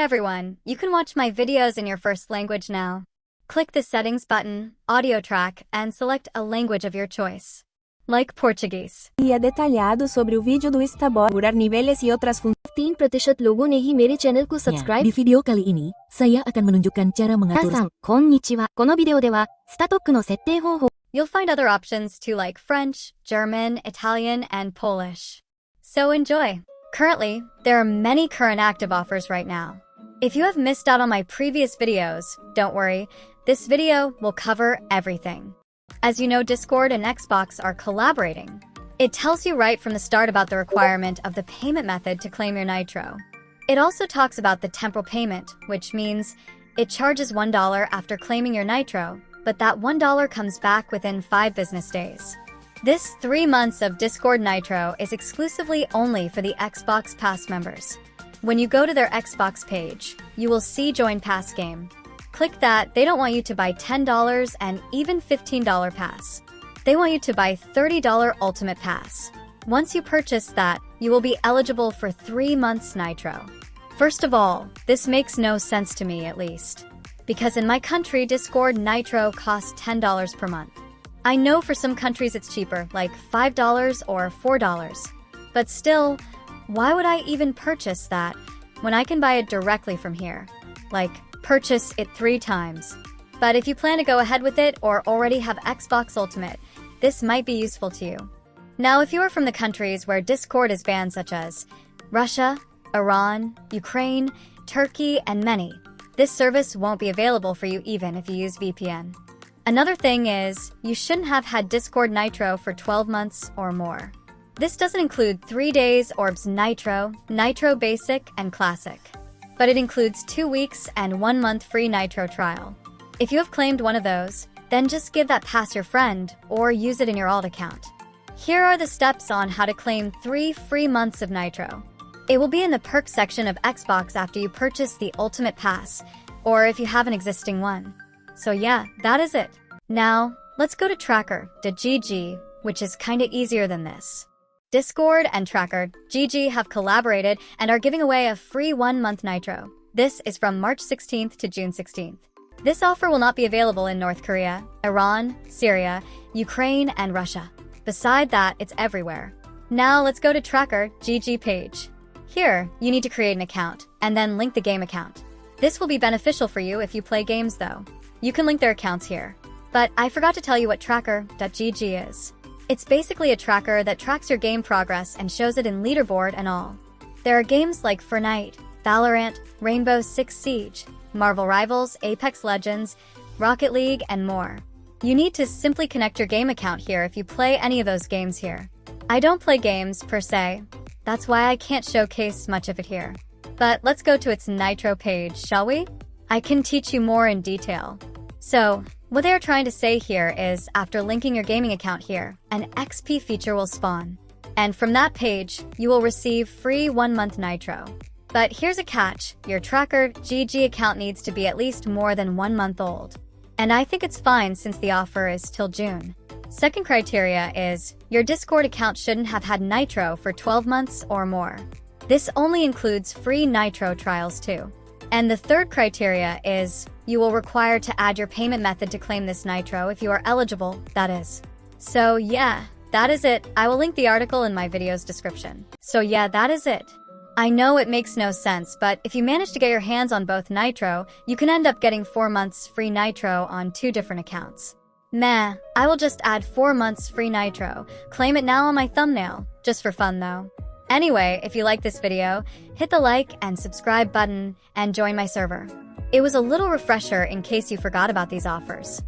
everyone, you can watch my videos in your first language now. Click the settings button, audio track, and select a language of your choice. Like Portuguese. E detalhado sobre o vídeo do Starboy, curar niveles e outras funções. 3% लोगों ने ही मेरे channel को subscribe. Di video kali ini, saya akan menunjukkan cara 皆 mengatur さん、こんにちは。このビデオでは、スタトックの設定方法。 You'll find other options too, like French, German, Italian, and Polish. So enjoy! Currently, there are many current active offers right now. If you have missed out on my previous videos, don't worry, this video will cover everything. As you know, Discord and Xbox are collaborating. It tells you right from the start about the requirement of the payment method to claim your Nitro. It also talks about the temporal payment, which means it charges $1 after claiming your Nitro, but that $1 comes back within 5 business days. This 3 months of Discord Nitro is exclusively only for the Xbox Pass members. When you go to their Xbox page, you will see Join Pass Game. Click that. They don't want you to buy $10 and even $15 pass. They want you to buy $30 Ultimate Pass. Once you purchase that, you will be eligible for 3 months Nitro. First of all, this makes no sense to me at least. Because in my country, Discord Nitro costs $10 per month. I know for some countries it's cheaper, like $5 or $4. But still, why would I even purchase that when I can buy it directly from here? Like, purchase it 3 times. But if you plan to go ahead with it or already have Xbox Ultimate, this might be useful to you. Now, if you are from the countries where Discord is banned, such as Russia, Iran, Ukraine, Turkey, and many, this service won't be available for you even if you use VPN. Another thing is, you shouldn't have had Discord Nitro for 12 months or more. This doesn't include 3 days Orbs Nitro, Nitro Basic, and Classic. But it includes 2 weeks and 1 month free Nitro trial. If you have claimed one of those, then just give that pass your friend or use it in your alt account. Here are the steps on how to claim 3 free months of Nitro. It will be in the perks section of Xbox after you purchase the Ultimate Pass, or if you have an existing one. So yeah, that is it. Now, let's go to Tracker.gg, which is kinda easier than this. Discord and Tracker.gg have collaborated and are giving away a free 1 month Nitro. This is from March 16th to June 16th. This offer will not be available in North Korea, Iran, Syria, Ukraine, and Russia. Beside that, it's everywhere. Now let's go to Tracker.gg page. Here, you need to create an account, and then link the game account. This will be beneficial for you if you play games though. You can link their accounts here. But I forgot to tell you what Tracker.gg is. It's basically a tracker that tracks your game progress and shows it in leaderboard and all. There are games like Fortnite, Valorant, Rainbow Six Siege, Marvel Rivals, Apex Legends, Rocket League, and more. You need to simply connect your game account here if you play any of those games here. I don't play games per se. That's why I can't showcase much of it here. But let's go to its Nitro page, shall we? I can teach you more in detail. So, what they are trying to say here is, after linking your gaming account here, an XP feature will spawn. And from that page, you will receive free 1 month Nitro. But here's a catch, your Tracker.gg account needs to be at least more than 1 month old. And I think it's fine since the offer is till June. Second criteria is, your Discord account shouldn't have had Nitro for 12 months or more. This only includes free Nitro trials too. And the third criteria is, you will require to add your payment method to claim this Nitro if you are eligible, that is. So yeah, that is it. I will link the article in my video's description. So yeah, that is it. I know it makes no sense, but if you manage to get your hands on both Nitro, you can end up getting 4 months free Nitro on 2 different accounts. Meh, I will just add 4 months free Nitro, claim it now on my thumbnail, just for fun though. Anyway, if you like this video, hit the like and subscribe button and join my server. It was a little refresher in case you forgot about these offers.